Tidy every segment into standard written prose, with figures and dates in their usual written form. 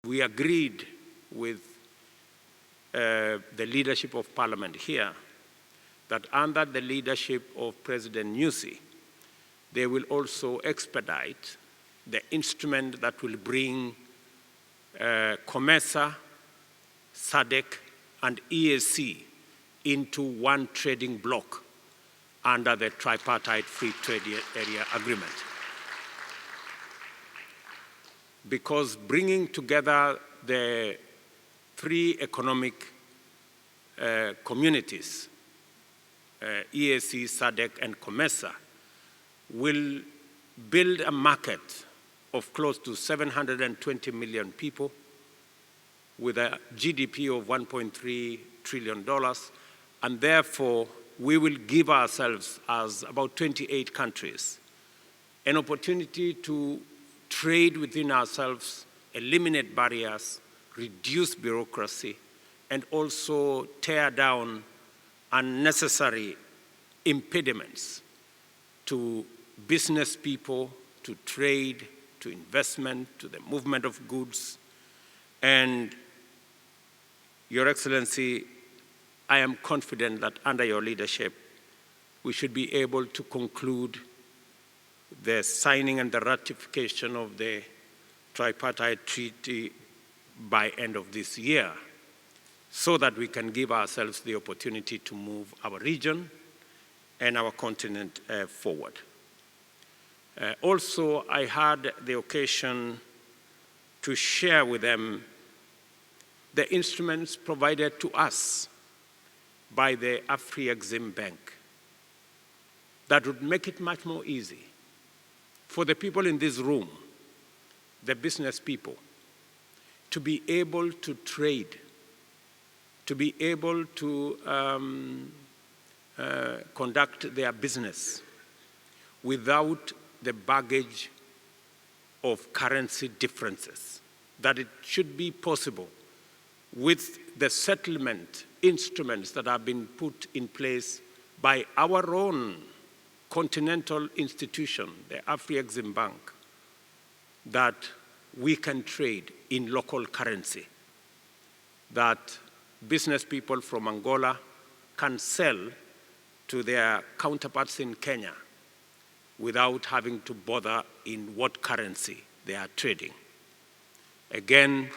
We agreed with the leadership of Parliament here that under the leadership of President Nyusi, they will also expedite the instrument that will bring COMESA, SADC, and EAC into one trading bloc under the tripartite free trade area agreement. Because bringing together the three economic communities, EAC, SADC, and COMESA, will build a market of close to 720 million people with a GDP of $1.3 trillion, and therefore we will give ourselves, as about 28 countries, an opportunity to trade within ourselves, eliminate barriers, reduce bureaucracy, and also tear down unnecessary impediments to business people, to trade, to investment, to the movement of goods. And Your Excellency, I am confident that under your leadership, we should be able to conclude the signing and the ratification of the tripartite treaty by end of this year, so that we can give ourselves the opportunity to move our region and our continent forward. Also, I had the occasion to share with them the instruments provided to us by the Afri-Exim Bank that would make it much more easy for the people in this room, the business people, to be able to trade, to be able to conduct their business without the baggage of currency differences, that it should be possible with the settlement instruments that have been put in place by our own continental institution, the Afri-Exim Bank, that we can trade in local currency, that business people from Angola can sell to their counterparts in Kenya without having to bother in what currency they are trading. Again,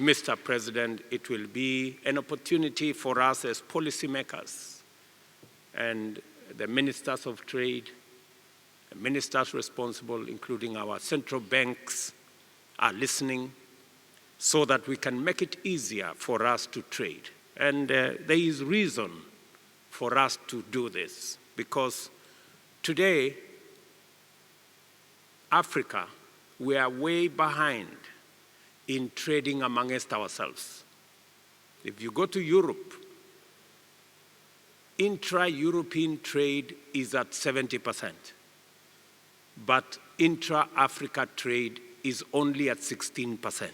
Mr. President, it will be an opportunity for us as policymakers and the ministers of trade, the ministers responsible, including our central banks, are listening, so that we can make it easier for us to trade. And there is reason for us to do this, because today, Africa, we are way behind in trading amongst ourselves. If you go to Europe, intra-European trade is at 70%, but intra-Africa trade is only at 16%.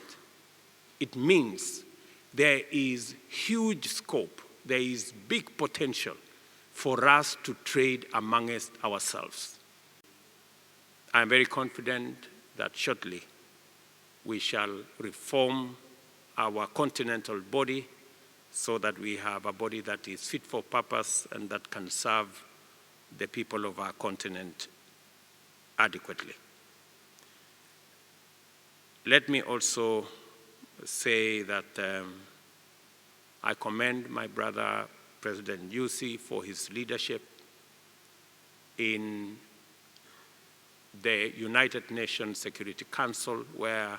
It means there is huge scope, there is big potential for us to trade amongst ourselves. I'm very confident that shortly we shall reform our continental body so that we have a body that is fit for purpose and that can serve the people of our continent adequately. Let me also say that I commend my brother, President Nyusi, for his leadership in the United Nations Security Council, where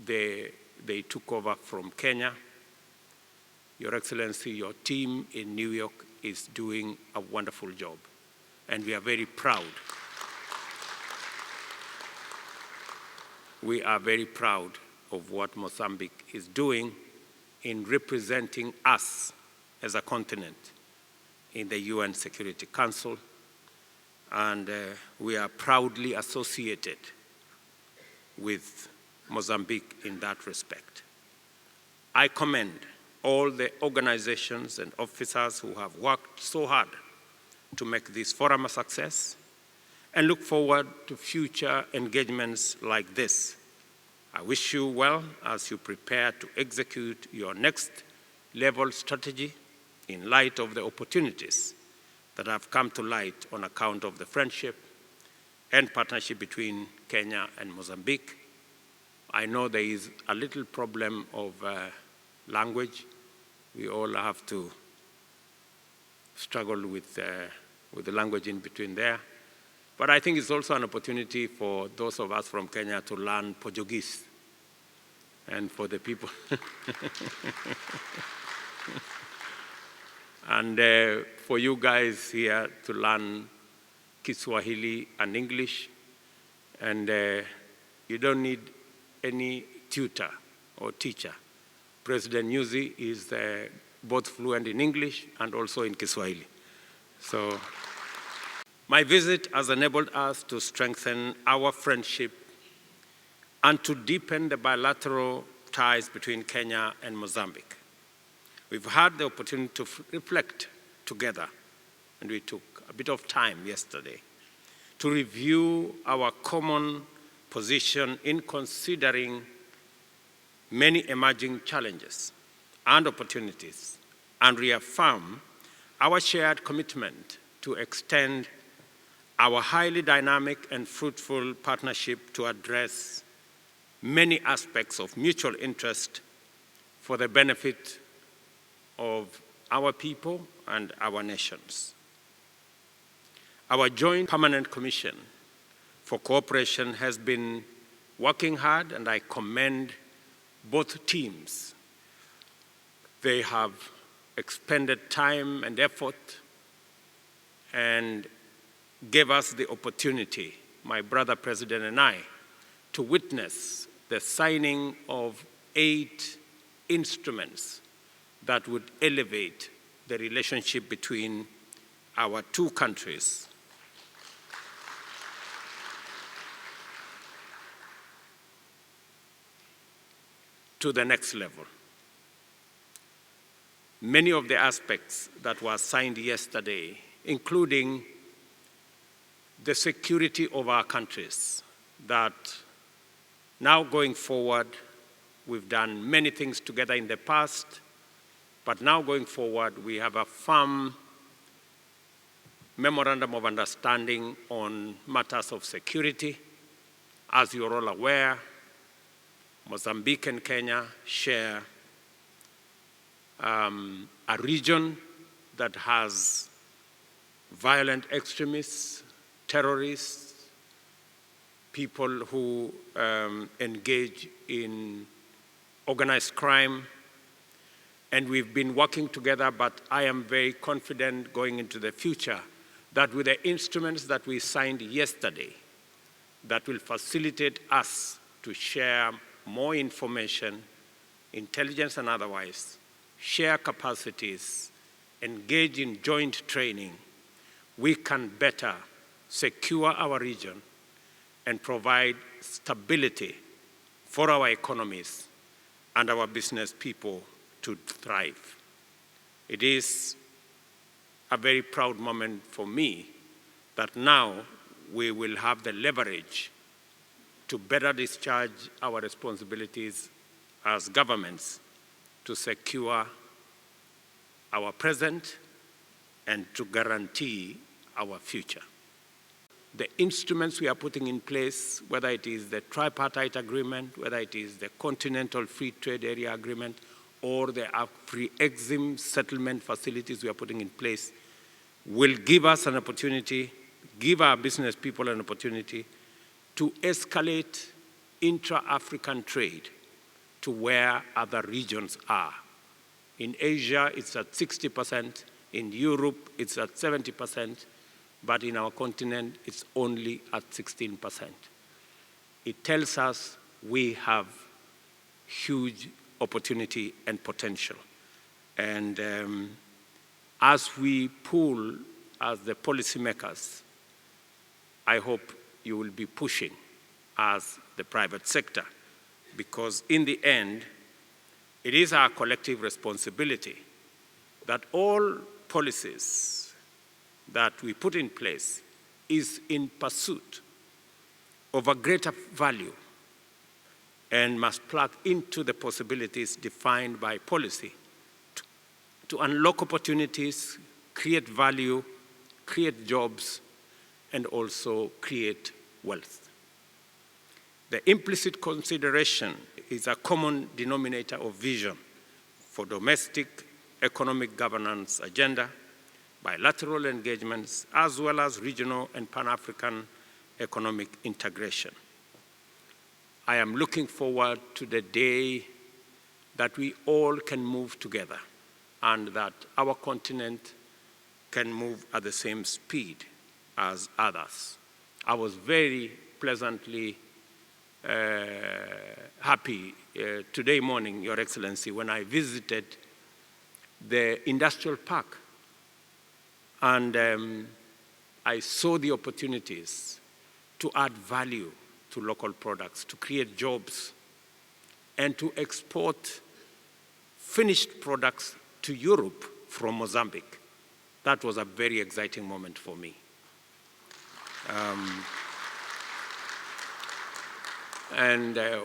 they took over from Kenya. Your Excellency, your team in New York is doing a wonderful job, and we are very proud. We are very proud of what Mozambique is doing in representing us as a continent in the UN Security Council, and we are proudly associated with Mozambique in that respect. I commend all the organizations and officers who have worked so hard to make this forum a success, and look forward to future engagements like this. I wish you well as you prepare to execute your next level strategy in light of the opportunities that have come to light on account of the friendship and partnership between Kenya and Mozambique. I know there is a little problem of language. We all have to struggle with the language in between there. But I think it's also an opportunity for those of us from Kenya to learn Portuguese. And for the people. And for you guys here to learn Kiswahili and English. And you don't need any tutor or teacher. President Nyusi is both fluent in English and also in Kiswahili. So my visit has enabled us to strengthen our friendship and to deepen the bilateral ties between Kenya and Mozambique. We've had the opportunity to reflect together, and we took a bit of time yesterday to review our common position in considering many emerging challenges and opportunities, and reaffirm our shared commitment to extend our highly dynamic and fruitful partnership to address many aspects of mutual interest for the benefit of our people and our nations. Our Joint Permanent Commission for Cooperation has been working hard, and I commend both teams. They have expended time and effort and gave us the opportunity, my brother President and I, to witness the signing of 8 instruments that would elevate the relationship between our two countries. To the next level. Many of the aspects that were signed yesterday, including the security of our countries, that now going forward, we've done many things together in the past, but now going forward, we have a firm memorandum of understanding on matters of security. As you're all aware, Mozambique and Kenya share a region that has violent extremists, terrorists, people who engage in organized crime, and we've been working together, but I am very confident going into the future that with the instruments that we signed yesterday, that will facilitate us to share more information, intelligence and otherwise, share capacities, engage in joint training, we can better secure our region and provide stability for our economies and our business people to thrive. It is a very proud moment for me that now we will have the leverage to better discharge our responsibilities as governments to secure our present and to guarantee our future. The instruments we are putting in place, whether it is the tripartite agreement, whether it is the Continental Free Trade Area Agreement, or the pre-exim settlement facilities we are putting in place, will give us an opportunity, give our business people an opportunity to escalate intra-African trade to where other regions are. In Asia, it's at 60%. In Europe, it's at 70%. But in our continent, it's only at 16%. It tells us we have huge opportunity and potential. And as we pull as the policymakers, I hope you will be pushing as the private sector, because in the end, it is our collective responsibility that all policies that we put in place is in pursuit of a greater value and must plug into the possibilities defined by policy to unlock opportunities, create value, create jobs, and also create wealth. The implicit consideration is a common denominator of vision for domestic economic governance agenda, bilateral engagements, as well as regional and Pan-African economic integration. I am looking forward to the day that we all can move together and that our continent can move at the same speed as others. I was very pleasantly happy today morning, Your Excellency, when I visited the industrial park and I saw the opportunities to add value to local products, to create jobs, and to export finished products to Europe from Mozambique. That was a very exciting moment for me.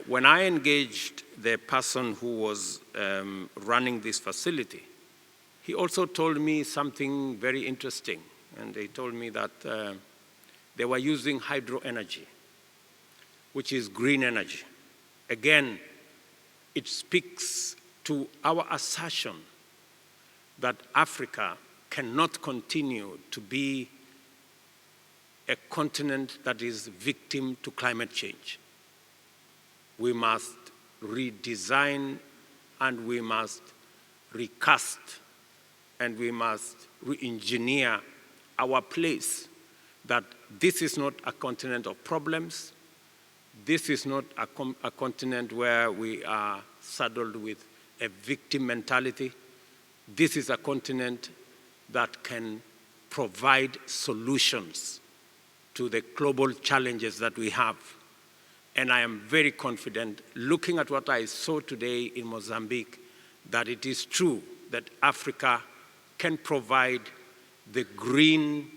When I engaged the person who was running this facility, he also told me something very interesting. And they told me that they were using hydro energy, which is green energy. Again, it speaks to our assertion that Africa cannot continue to be a continent that is victim to climate change. We must redesign and we must recast and we must re-engineer our place, that this is not a continent of problems. This is not a continent where we are saddled with a victim mentality. This is a continent that can provide solutions to the global challenges that we have. And I am very confident, looking at what I saw today in Mozambique, that it is true that Africa can provide the green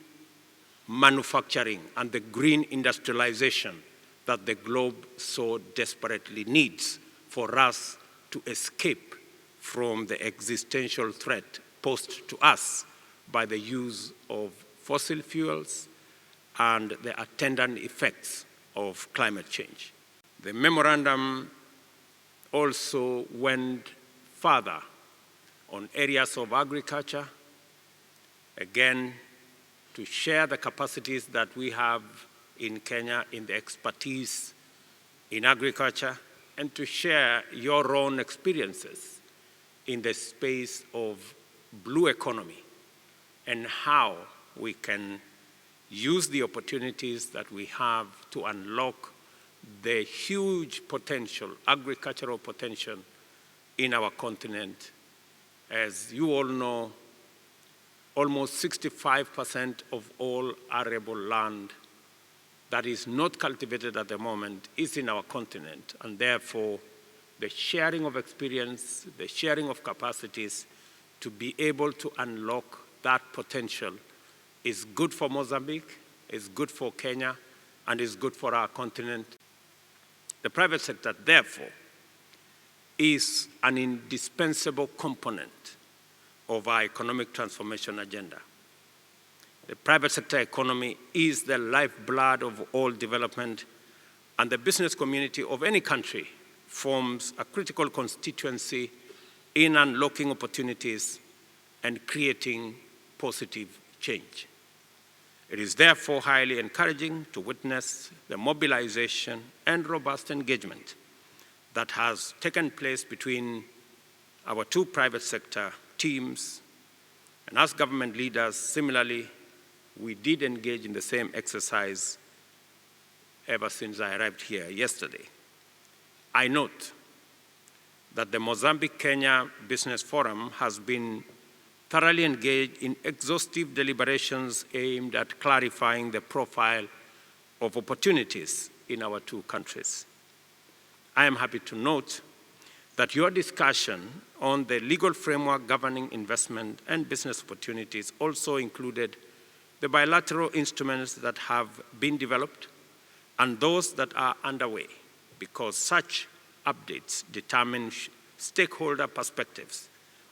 manufacturing and the green industrialization that the globe so desperately needs for us to escape from the existential threat posed to us by the use of fossil fuels and the attendant effects of climate change. The memorandum also went further on areas of agriculture, again, to share the capacities that we have in Kenya in the expertise in agriculture, and to share your own experiences in the space of blue economy and how we can use the opportunities that we have to unlock the huge potential, agricultural potential in our continent. As you all know, almost 65% of all arable land that is not cultivated at the moment is in our continent, and therefore the sharing of experience, the sharing of capacities to be able to unlock that potential is good for Mozambique, is good for Kenya, and is good for our continent. The private sector, therefore, is an indispensable component of our economic transformation agenda. The private sector economy is the lifeblood of all development, and the business community of any country forms a critical constituency in unlocking opportunities and creating positive change. It is therefore highly encouraging to witness the mobilization and robust engagement that has taken place between our two private sector teams. And as government leaders, similarly, we did engage in the same exercise ever since I arrived here yesterday. I note that the Mozambique-Kenya Business Forum has been thoroughly engaged in exhaustive deliberations aimed at clarifying the profile of opportunities in our two countries. I am happy to note that your discussion on the legal framework governing investment and business opportunities also included the bilateral instruments that have been developed and those that are underway, because such updates determine stakeholder perspectives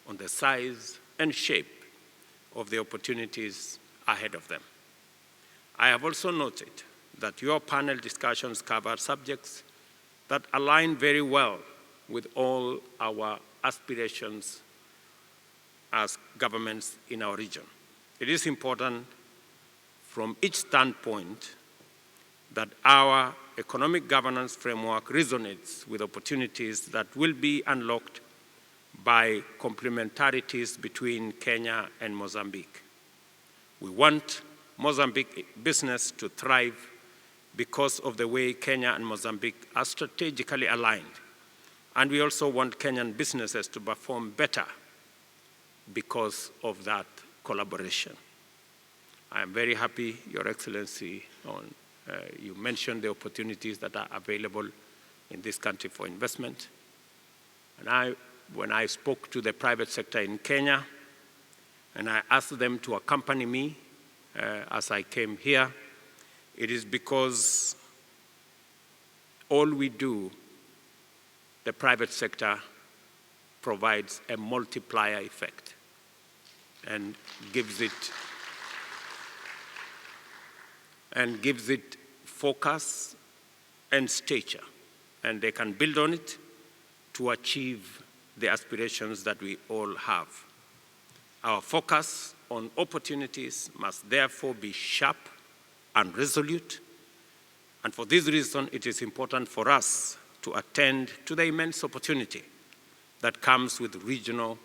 on the size and shape of the opportunities ahead of them. I have also noted that your panel discussions cover subjects that align very well with all our aspirations as governments in our region. It is important from each standpoint that our economic governance framework resonates with opportunities that will be unlocked by complementarities between Kenya and Mozambique. We want Mozambique business to thrive because of the way Kenya and Mozambique are strategically aligned. And we also want Kenyan businesses to perform better because of that collaboration. I am very happy, Your Excellency, you mentioned the opportunities that are available in this country for investment. And when I spoke to the private sector in Kenya, and I asked them to accompany me as I came here, it is because all we do, the private sector provides a multiplier effect and gives it focus and stature, and they can build on it to achieve the aspirations that we all have. Our focus on opportunities must therefore be sharp and resolute, and for this reason, it is important for us to attend to the immense opportunity that comes with regional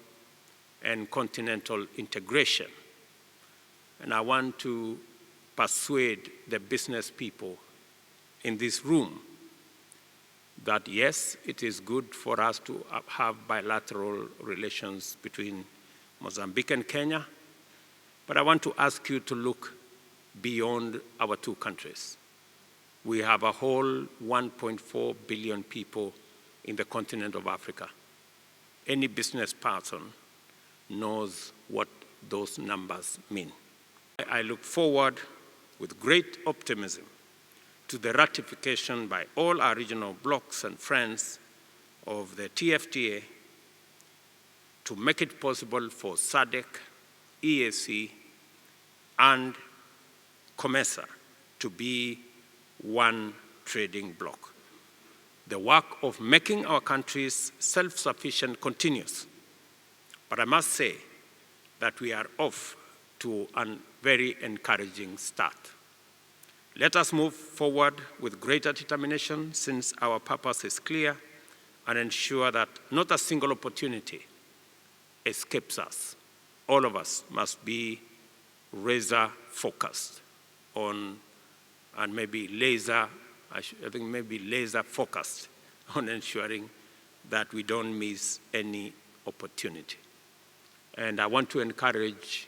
and continental integration. And I want to persuade the business people in this room that yes, it is good for us to have bilateral relations between Mozambique and Kenya, but I want to ask you to look beyond our two countries. We have a whole 1.4 billion people in the continent of Africa. Any business person knows what those numbers mean. I look forward with great optimism to the ratification by all our regional blocs and friends of the TFTA to make it possible for SADC, EAC, and COMESA to be one trading bloc. The work of making our countries self-sufficient continues, but I must say that we are off to a very encouraging start. Let us move forward with greater determination, since our purpose is clear, and ensure that not a single opportunity escapes us. All of us must be razor-focused on, and maybe laser-focused on ensuring that we don't miss any opportunity. And I want to encourage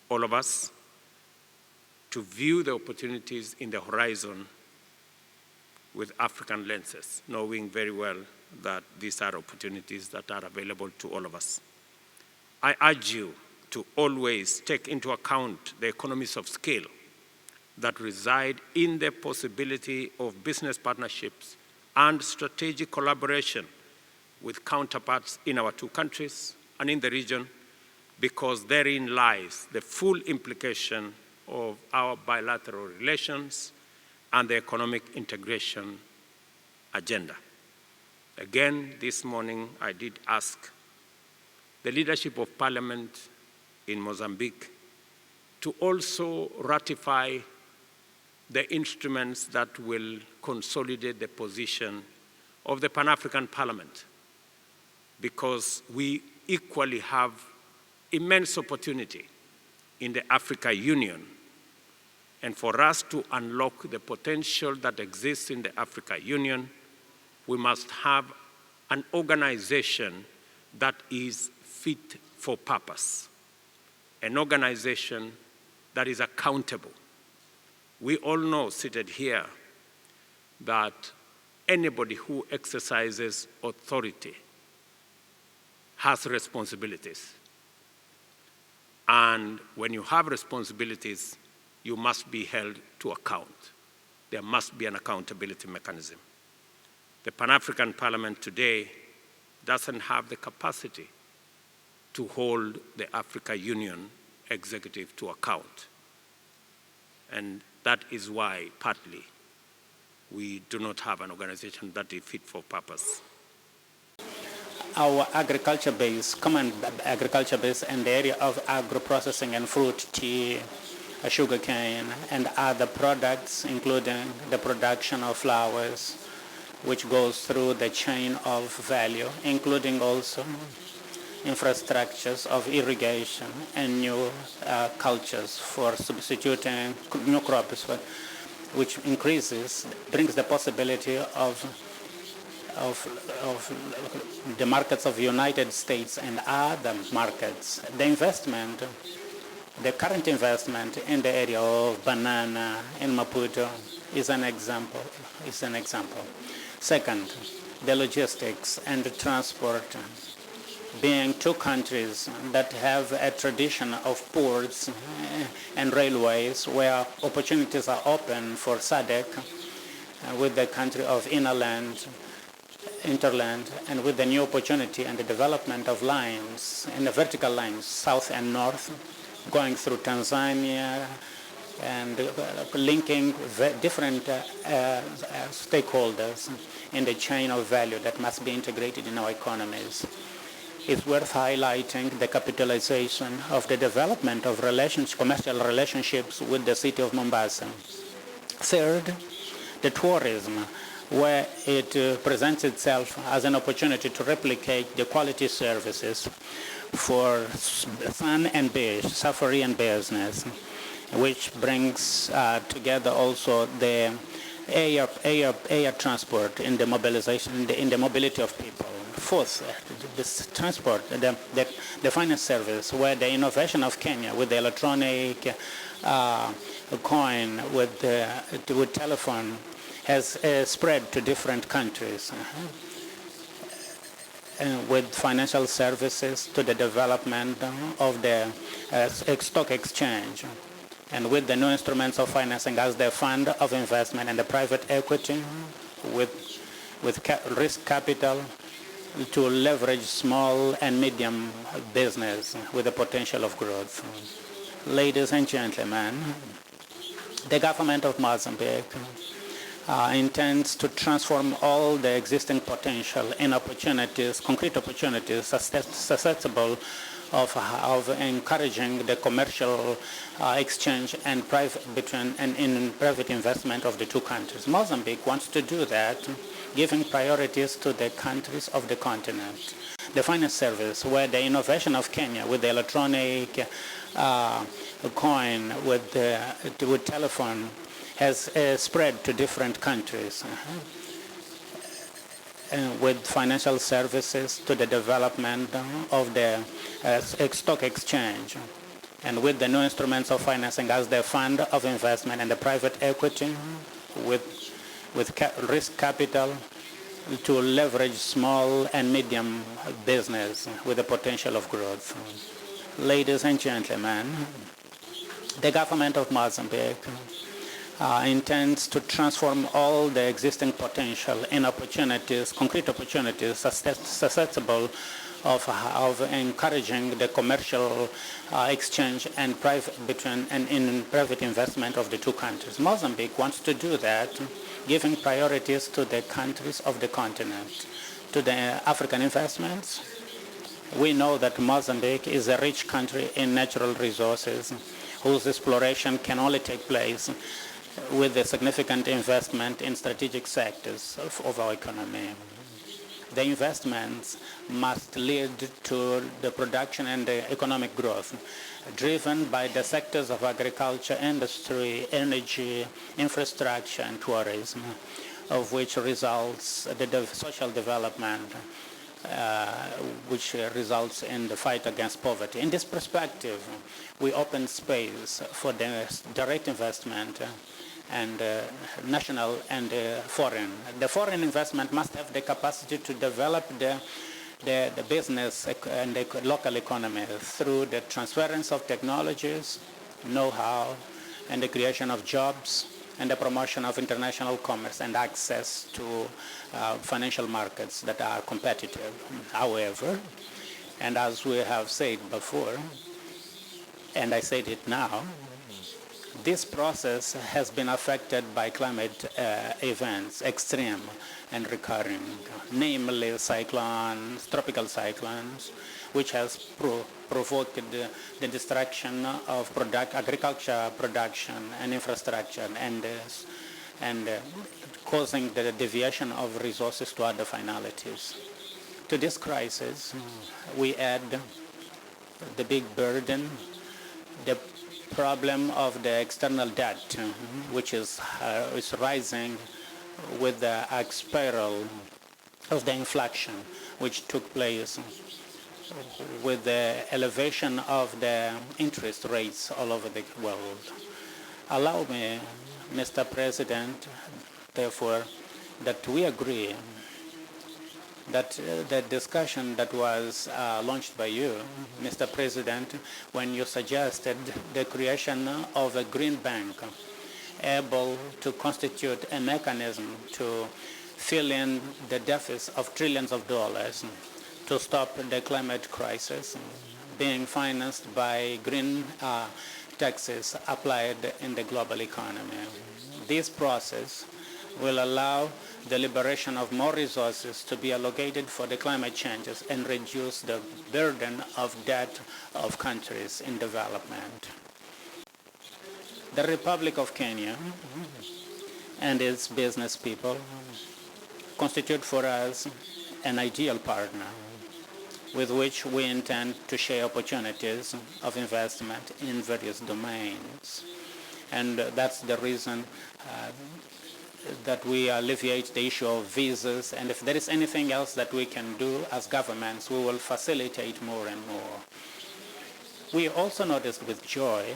all of us to view the opportunities in the horizon with African lenses, knowing very well that these are opportunities that are available to all of us. I urge you to always take into account the economies of scale that reside in the possibility of business partnerships and strategic collaboration with counterparts in our two countries and in the region, because therein lies the full implication of our bilateral relations and the economic integration agenda. Again, this morning, I did ask the leadership of Parliament in Mozambique to also ratify the instruments that will consolidate the position of the Pan-African Parliament, because we equally have immense opportunity in the Africa Union. And for us to unlock the potential that exists in the Africa Union, we must have an organization that is fit for purpose, an organization that is accountable. We all know, seated here, that anybody who exercises authority has responsibilities. And when you have responsibilities, you must be held to account. There must be an accountability mechanism. The Pan-African Parliament today doesn't have the capacity to hold the Africa Union executive to account. And that is why, partly, we do not have an organization that is fit for purpose. Our agriculture base, common agriculture base in the area of agro-processing and fruit, tea, sugarcane, and other products, including the production of flowers, which goes through the chain of value, including also infrastructures of irrigation and new cultures for substituting new crops, which brings the possibility of the markets of the United States and other markets. The current investment in the area of banana in Maputo is an example. Second, the logistics and the transport, being two countries that have a tradition of ports and railways where opportunities are open for SADC with the country of hinterland, and with the new opportunity and the development of lines, and the vertical lines, south and north, going through Tanzania and linking different stakeholders in the chain of value that must be integrated in our economies. It's worth highlighting the capitalization of the development of commercial relationships with the city of Mombasa. Third, the tourism, where it presents itself as an opportunity to replicate the quality services for sun and beach, safari and business, which brings together also the air transport in the mobilization, in the mobility of people. Fourth, this transport, the finance service, where the innovation of Kenya with the electronic coin, with telephone, has spread to different countries. With financial services to the development of the stock exchange, and with the new instruments of financing as the fund of investment and the private equity, with risk capital to leverage small and medium business with the potential of growth. Ladies and gentlemen, the government of Mozambique intends to transform all the existing potential in opportunities, concrete opportunities susceptible of encouraging the commercial exchange and private investment of the two countries. Mozambique wants to do that, giving priorities to the countries of the continent. The finance service, where the innovation of Kenya with the electronic coin, with telephone, has spread to different countries. With financial services to the development of the stock exchange, and with the new instruments of financing as the fund of investment and the private equity, with risk capital to leverage small and medium business with the potential of growth. Ladies and gentlemen, the government of Mozambique intends to transform all the existing potential in opportunities, concrete opportunities susceptible of encouraging the commercial exchange and private investment of the two countries. Mozambique wants to do that, giving priorities to the countries of the continent. To the African investments, we know that Mozambique is a rich country in natural resources whose exploration can only take place with a significant investment in strategic sectors of our economy. The investments must lead to the production and the economic growth, driven by the sectors of agriculture, industry, energy, infrastructure, and tourism, of which results the social development, which results in the fight against poverty. In this perspective, we open space for the direct investment and national and foreign. The foreign investment must have the capacity to develop the the business and the local economy through the transference of technologies, know-how, and the creation of jobs, and the promotion of international commerce and access to financial markets that are competitive. However, and as we have said before, and I said it now, this process has been affected by climate events, extreme and recurring, namely cyclones, tropical cyclones, which has provoked the destruction of agriculture production and infrastructure, and causing the deviation of resources to other finalities. To this crisis, we add the big burden, the problem of the external debt, which is rising with the spiral of the inflation, which took place with the elevation of the interest rates all over the world. Allow me, Mr. President, therefore, that we agree that the discussion that was launched by you, Mr. President, when you suggested the creation of a green bank able to constitute a mechanism to fill in the deficit of trillions of dollars to stop the climate crisis being financed by green taxes applied in the global economy. This process will allow the liberation of more resources to be allocated for the climate changes and reduce the burden of debt of countries in development. The Republic of Kenya and its business people constitute for us an ideal partner with which we intend to share opportunities of investment in various domains. And that's the reason that we alleviate the issue of visas, and if there is anything else that we can do as governments, we will facilitate more and more. We also noticed with joy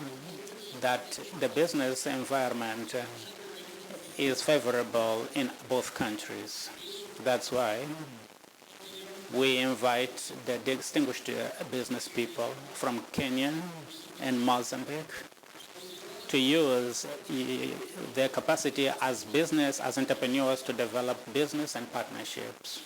that the business environment is favorable in both countries. That's why we invite the distinguished business people from Kenya and Mozambique to use their capacity as entrepreneurs to develop business and partnerships.